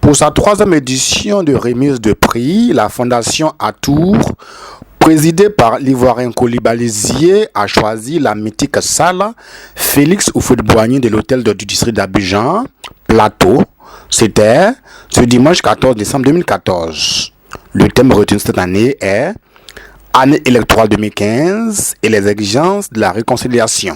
Pour sa troisième édition de remise de prix, la Fondation Atour, présidée par l'Ivoirien Coulibaly, a choisi la mythique salle Félix Houphouët-Boigny de l'hôtel du district d'Abidjan, Plateau. C'était ce dimanche 14 décembre 2014. Le thème retenu cette année est Année électorale 2015 et les exigences de la réconciliation,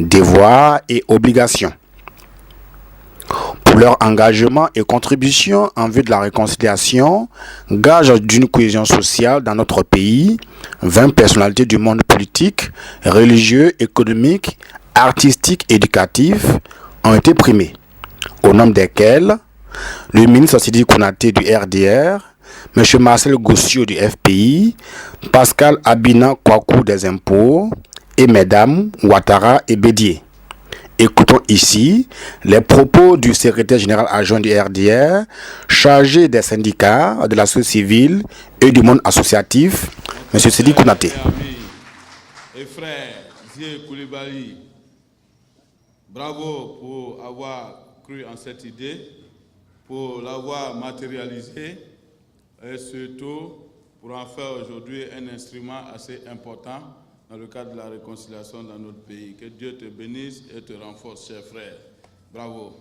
devoirs et obligations. Pour leur engagement et contribution en vue de la réconciliation, gage d'une cohésion sociale dans notre pays, 20 personnalités du monde politique, religieux, économique, artistique et éducatif ont été primées, au nombre desquels le ministre Sidi Kounaté du RDR, M. Marcel Gossio du FPI, Pascal Abina Kwaku des impôts et Mesdames Ouattara et Bédier. Écoutons ici les propos du secrétaire général adjoint du RDR, chargé des syndicats, de la société civile et du monde associatif, M. Sidi Kounaté. Et frère Zé Coulibaly, bravo pour avoir cru en cette idée, pour l'avoir matérialisée et surtout pour en faire aujourd'hui un instrument assez important dans le cadre de la réconciliation dans notre pays. Que Dieu te bénisse et te renforce, cher frère. Bravo.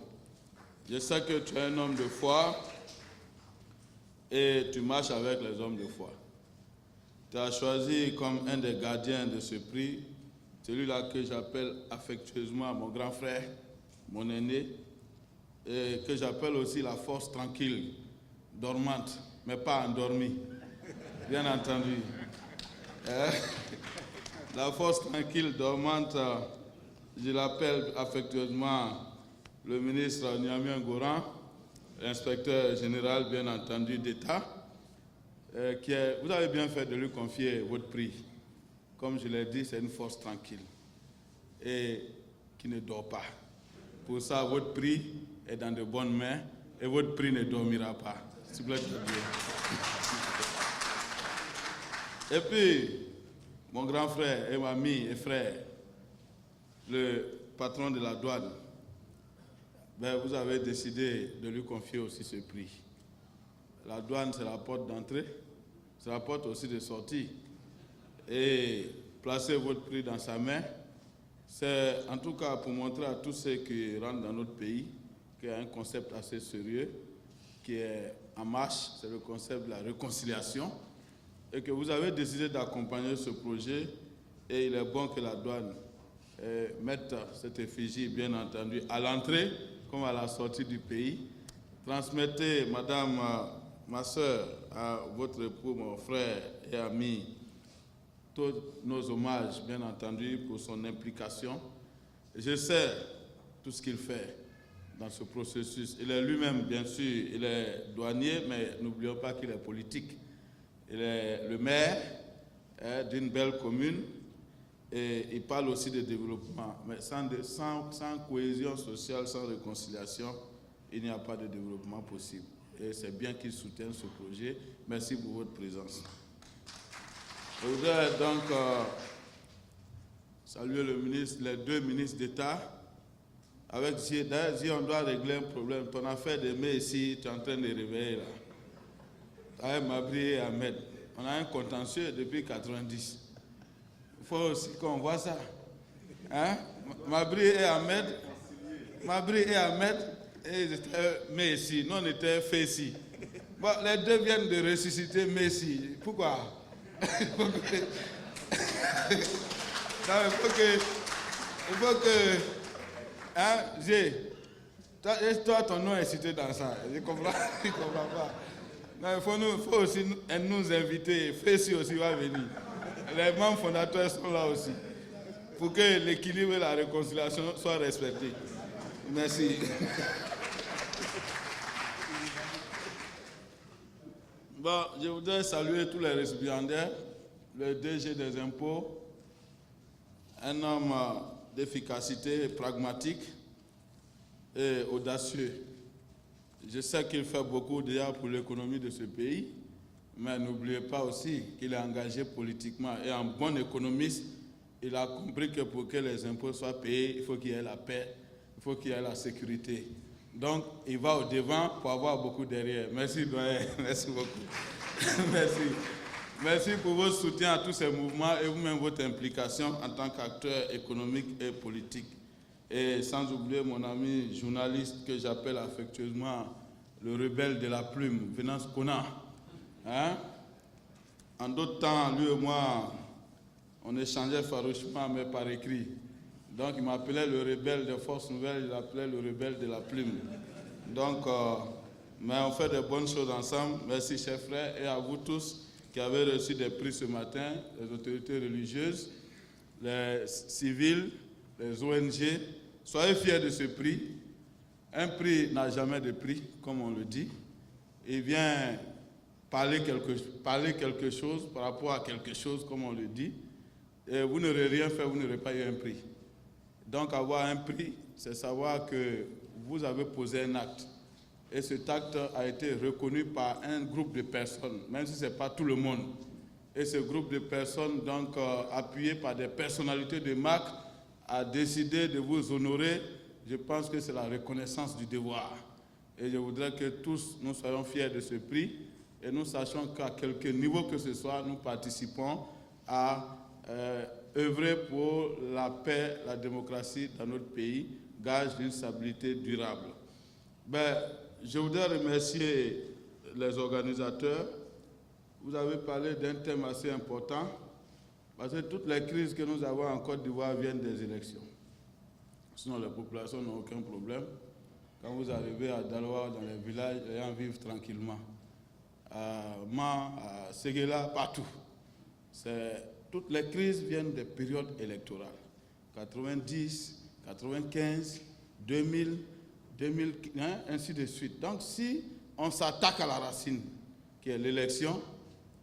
Je sais que tu es un homme de foi et tu marches avec les hommes de foi. Tu as choisi comme un des gardiens de ce prix, celui-là que j'appelle affectueusement mon grand frère, mon aîné, et que j'appelle aussi la force tranquille, dormante, mais pas endormie, bien entendu. La force tranquille, dormante, je l'appelle affectueusement le ministre Niamien Goran, l'inspecteur général, bien entendu, d'État, vous avez bien fait de lui confier votre prix. Comme je l'ai dit, c'est une force tranquille et qui ne dort pas. Pour ça, votre prix est dans de bonnes mains et votre prix ne dormira pas. S'il vous plaît, Dieu. Et puis, mon grand frère et ami et frère, le patron de la douane, vous avez décidé de lui confier aussi ce prix. La douane, c'est la porte d'entrée, c'est la porte aussi de sortie. Et placer votre prix dans sa main, c'est en tout cas pour montrer à tous ceux qui rentrent dans notre pays qu'il y a un concept assez sérieux qui est en marche, c'est le concept de la réconciliation. Et que vous avez décidé d'accompagner ce projet, et il est bon que la douane mette cette effigie, bien entendu, à l'entrée comme à la sortie du pays. Transmettez, madame, ma soeur, à votre époux, mon frère et ami, tous nos hommages, bien entendu, pour son implication. Je sais tout ce qu'il fait dans ce processus. Il est lui-même, bien sûr, il est douanier, mais n'oublions pas qu'il est politique. Il est le maire d'une belle commune et il parle aussi de développement. Mais sans cohésion sociale, sans réconciliation, il n'y a pas de développement possible. Et c'est bien qu'il soutienne ce projet. Merci pour votre présence. Je voudrais donc saluer les deux ministres d'État. Avec Zi, on doit régler un problème. Ton affaire de mai ici, tu es en train de réveiller là. Avec Mabri et Ahmed. On a un contentieux depuis 90. Il faut aussi qu'on voit ça. Hein? Mabri et Ahmed, ils étaient Messi. Nous, on était Fessi. Bon, les deux viennent de ressusciter Messi. Pourquoi? Il faut que hein, toi, ton nom est cité dans ça. Je comprends pas. Non, il faut aussi nous inviter. Fessi aussi va venir. Les membres fondateurs sont là aussi. Pour que l'équilibre et la réconciliation soient respectés. Merci. Bon, je voudrais saluer tous les récipiendaires, le DG des impôts, un homme d'efficacité pragmatique et audacieux. Je sais qu'il fait beaucoup déjà pour l'économie de ce pays, mais n'oubliez pas aussi qu'il est engagé politiquement et en bon économiste, il a compris que pour que les impôts soient payés, il faut qu'il y ait la paix, il faut qu'il y ait la sécurité. Donc, il va au devant pour avoir beaucoup derrière. Merci, doyen. Merci beaucoup. Merci. Merci pour votre soutien à tous ces mouvements et vous-même votre implication en tant qu'acteur économique et politique. Et sans oublier mon ami journaliste que j'appelle affectueusement le rebelle de la plume, Venance Kona. Hein? En d'autres temps, lui et moi, on échangeait farouchement, mais par écrit. Donc, il m'appelait le rebelle des forces nouvelles, il l'appelait le rebelle de la plume. Donc, mais on fait de bonnes choses ensemble. Merci, chers frères, et à vous tous qui avez reçu des prix ce matin, les autorités religieuses, les civils, les ONG. Soyez fiers de ce prix. Un prix n'a jamais de prix, comme on le dit. Il vient parler quelque chose par rapport à quelque chose, comme on le dit. Et vous n'aurez rien fait, vous n'aurez pas eu un prix. Donc avoir un prix, c'est savoir que vous avez posé un acte. Et cet acte a été reconnu par un groupe de personnes, même si ce n'est pas tout le monde. Et ce groupe de personnes, donc appuyé par des personnalités de marque, a décidé de vous honorer. Je pense que c'est la reconnaissance du devoir. Et je voudrais que tous nous soyons fiers de ce prix et nous sachions qu'à quelque niveau que ce soit, nous participons à œuvrer pour la paix, la démocratie dans notre pays, gage d'une stabilité durable. Je voudrais remercier les organisateurs. Vous avez parlé d'un thème assez important, parce que toutes les crises que nous avons en Côte d'Ivoire viennent des élections. Sinon, les populations n'ont aucun problème. Quand vous arrivez à Daloa, dans les villages, les gens vivent tranquillement. À Man, à Séguéla, partout. Toutes les crises viennent des périodes électorales. 90, 95, 2000, 2015, ainsi de suite. Donc, si on s'attaque à la racine, qui est l'élection,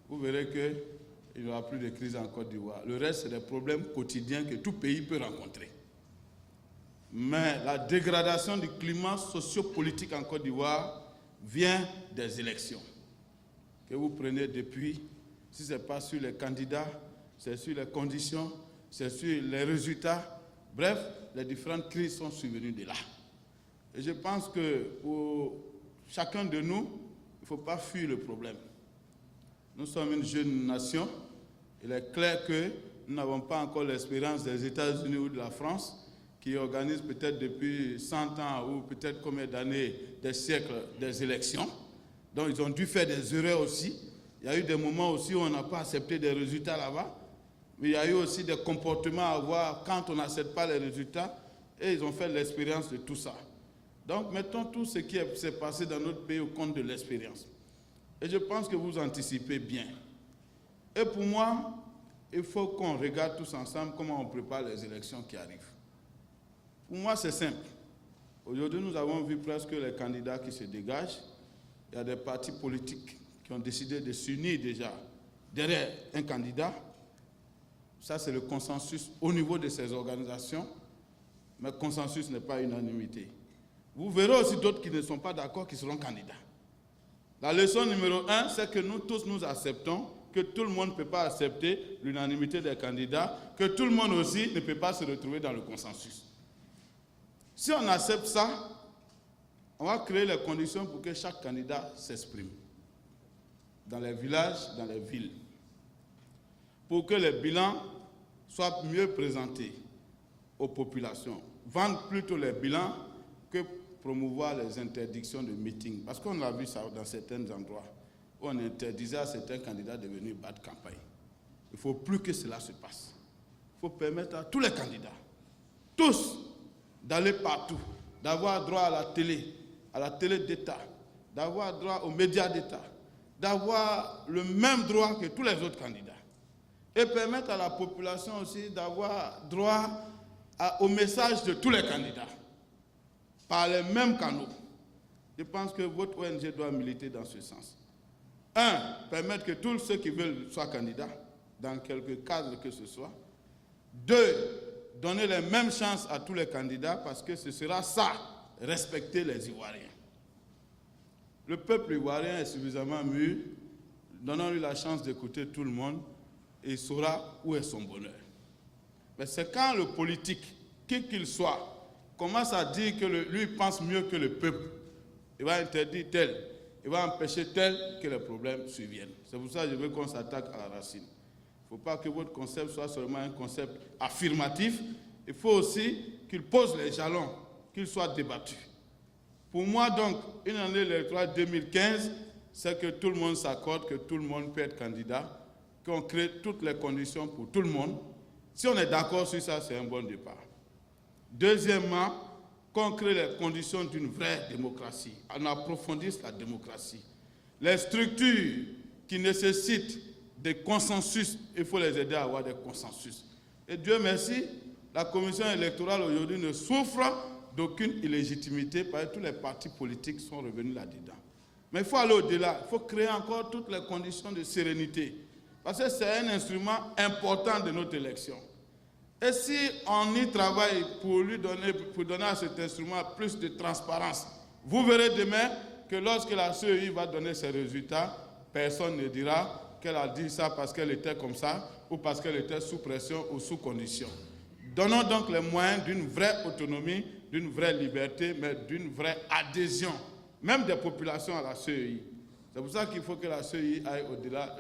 vous verrez qu'il n'y aura plus de crise en Côte d'Ivoire. Le reste, c'est des problèmes quotidiens que tout pays peut rencontrer. Mais la dégradation du climat socio-politique en Côte d'Ivoire vient des élections. Que vous prenez depuis, si ce n'est pas sur les candidats, c'est sur les conditions, c'est sur les résultats. Bref, les différentes crises sont survenues de là. Et je pense que pour chacun de nous, il ne faut pas fuir le problème. Nous sommes une jeune nation. Il est clair que nous n'avons pas encore l'expérience des États-Unis ou de la France, qui organisent peut-être depuis 100 ans ou peut-être combien d'années, des siècles, des élections. Donc ils ont dû faire des erreurs aussi. Il y a eu des moments aussi où on n'a pas accepté des résultats là-bas. Mais il y a eu aussi des comportements à avoir quand on n'accepte pas les résultats. Et ils ont fait l'expérience de tout ça. Donc mettons tout ce qui s'est passé dans notre pays au compte de l'expérience. Et je pense que vous anticipez bien. Et pour moi, il faut qu'on regarde tous ensemble comment on prépare les élections qui arrivent. Pour moi, c'est simple. Aujourd'hui, nous avons vu presque les candidats qui se dégagent. Il y a des partis politiques qui ont décidé de s'unir déjà derrière un candidat. Ça, c'est le consensus au niveau de ces organisations. Mais consensus n'est pas unanimité. Vous verrez aussi d'autres qui ne sont pas d'accord qui seront candidats. La leçon numéro 1, c'est que nous tous nous acceptons que tout le monde ne peut pas accepter l'unanimité des candidats, que tout le monde aussi ne peut pas se retrouver dans le consensus. Si on accepte ça, on va créer les conditions pour que chaque candidat s'exprime. Dans les villages, dans les villes. Pour que les bilans soient mieux présentés aux populations. Vendre plutôt les bilans que promouvoir les interdictions de meetings. Parce qu'on a vu ça dans certains endroits, où on interdisait à certains candidats de venir battre campagne. Il ne faut plus que cela se passe. Il faut permettre à tous les candidats, tous, d'aller partout, d'avoir droit à la télé d'État, d'avoir droit aux médias d'État, d'avoir le même droit que tous les autres candidats. Et permettre à la population aussi d'avoir droit au message de tous les candidats, par les mêmes canaux. Je pense que votre ONG doit militer dans ce sens. 1, permettre que tous ceux qui veulent soient candidats, dans quelque cadre que ce soit. 2, donner les mêmes chances à tous les candidats, parce que ce sera ça, respecter les Ivoiriens. Le peuple ivoirien est suffisamment mûr, donnons-lui la chance d'écouter tout le monde, et il saura où est son bonheur. Mais c'est quand le politique, qui qu'il soit, commence à dire que lui pense mieux que le peuple, il va interdire tel, il va empêcher tel, que les problèmes surviennent. C'est pour ça que je veux qu'on s'attaque à la racine. Il ne faut pas que votre concept soit seulement un concept affirmatif, il faut aussi qu'il pose les jalons, qu'il soit débattu. Pour moi, donc, une année électorale 2015, c'est que tout le monde s'accorde, que tout le monde peut être candidat, qu'on crée toutes les conditions pour tout le monde. Si on est d'accord sur ça, c'est un bon départ. Deuxièmement, qu'on crée les conditions d'une vraie démocratie. On approfondisse la démocratie. Les structures qui nécessitent des consensus, il faut les aider à avoir des consensus. Et Dieu merci, la commission électorale aujourd'hui ne souffre d'aucune illégitimité parce que tous les partis politiques sont revenus là-dedans. Mais il faut aller au-delà, il faut créer encore toutes les conditions de sérénité. Parce que c'est un instrument important de notre élection. Et si on y travaille pour donner à cet instrument plus de transparence, vous verrez demain que lorsque la CEI va donner ses résultats, personne ne dira qu'elle a dit ça parce qu'elle était comme ça ou parce qu'elle était sous pression ou sous condition. Donnons donc les moyens d'une vraie autonomie, d'une vraie liberté, mais d'une vraie adhésion, même des populations à la CEI. C'est pour ça qu'il faut que la CEI aille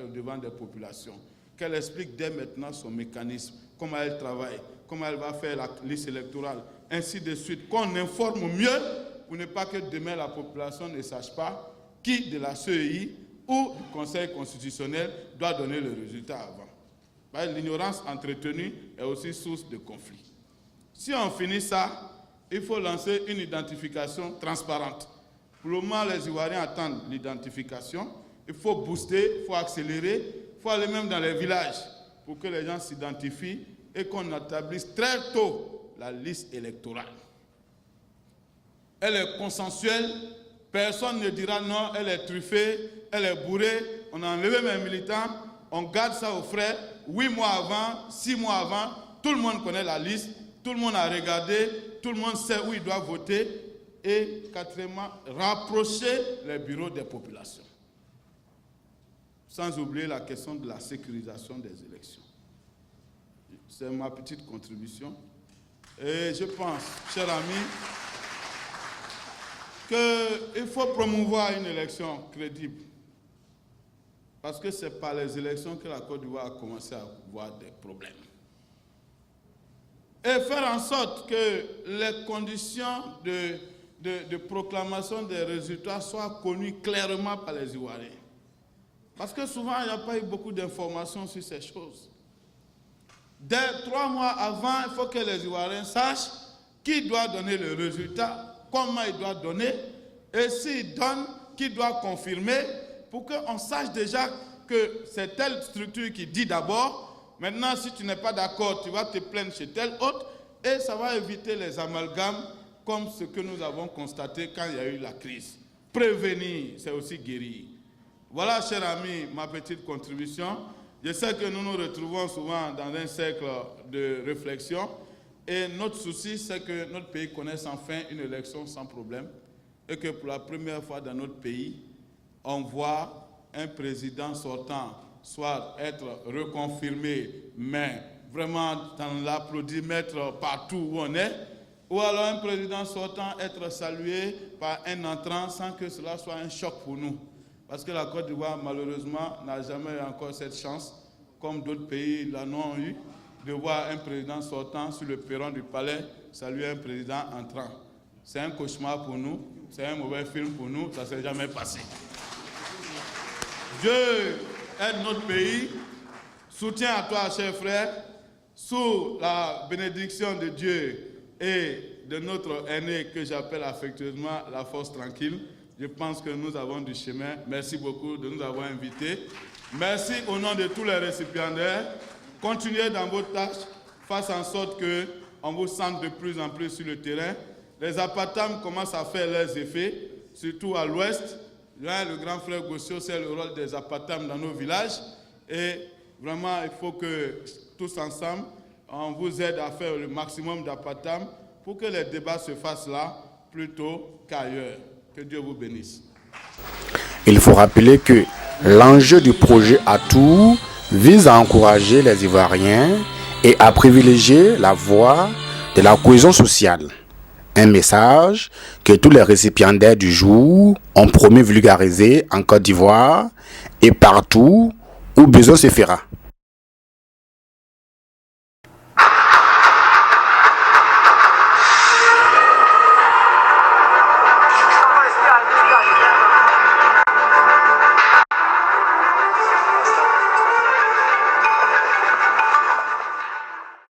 au-devant des populations, qu'elle explique dès maintenant son mécanisme, comment elle travaille, comment elle va faire la liste électorale, ainsi de suite, qu'on informe mieux pour ne pas que demain la population ne sache pas qui de la CEI ou du Conseil constitutionnel doit donner le résultat avant. L'ignorance entretenue est aussi source de conflit. Si on finit ça, il faut lancer une identification transparente. Pour le moment, les Ivoiriens attendent l'identification. Il faut booster, il faut accélérer, il faut aller même dans les villages pour que les gens s'identifient et qu'on établisse très tôt la liste électorale. Elle est consensuelle, personne ne dira non, elle est truffée, elle est bourrée, on a enlevé mes militants, on garde ça aux frais, 8 mois avant, 6 mois avant, tout le monde connaît la liste, tout le monde a regardé, tout le monde sait où il doit voter. Et quatrièmement, rapprocher les bureaux des populations. Sans oublier la question de la sécurisation des élections. C'est ma petite contribution. Et je pense, chers amis, qu'il faut promouvoir une élection crédible. Parce que ce n'est pas les élections que la Côte d'Ivoire a commencé à avoir des problèmes. Et faire en sorte que les conditions de proclamation des résultats soient connus clairement par les Ivoiriens. Parce que souvent, il n'y a pas eu beaucoup d'informations sur ces choses. Dès 3 mois avant, il faut que les Ivoiriens sachent qui doit donner le résultat, comment il doit donner, et s'il donne, qui doit confirmer, pour qu'on sache déjà que c'est telle structure qui dit d'abord. Maintenant, si tu n'es pas d'accord, tu vas te plaindre chez tel autre, et ça va éviter les amalgames, comme ce que nous avons constaté quand il y a eu la crise. Prévenir, c'est aussi guérir. Voilà, chers amis, ma petite contribution. Je sais que nous nous retrouvons souvent dans un cercle de réflexion et notre souci, c'est que notre pays connaisse enfin une élection sans problème et que pour la première fois dans notre pays, on voit un président sortant soit être reconfirmé, mais vraiment dans l'applaudimètre partout où on est, ou alors un président sortant être salué par un entrant sans que cela soit un choc pour nous. Parce que la Côte d'Ivoire, malheureusement, n'a jamais eu encore cette chance, comme d'autres pays l'en ont eu, de voir un président sortant sur le perron du palais saluer un président entrant. C'est un cauchemar pour nous, c'est un mauvais film pour nous, ça ne s'est jamais passé. Dieu aide notre pays, soutien à toi, cher frère, sous la bénédiction de Dieu et de notre aîné que j'appelle affectueusement la force tranquille. Je pense que nous avons du chemin. Merci beaucoup de nous avoir invités. Merci au nom de tous les récipiendaires. Continuez dans vos tâches. Faites en sorte qu'on vous sente de plus en plus sur le terrain. Les apatams commencent à faire leurs effets, surtout à l'ouest. Là, le grand frère Gossio, c'est le rôle des apatams dans nos villages. Et vraiment, il faut que tous ensemble, on vous aide à faire le maximum d'apatam pour que les débats se fassent là plutôt qu'ailleurs. Que Dieu vous bénisse. Il faut rappeler que l'enjeu du projet Atout vise à encourager les Ivoiriens et à privilégier la voie de la cohésion sociale. un message que tous les récipiendaires du jour ont promis vulgariser en Côte d'Ivoire et partout où besoin se fera.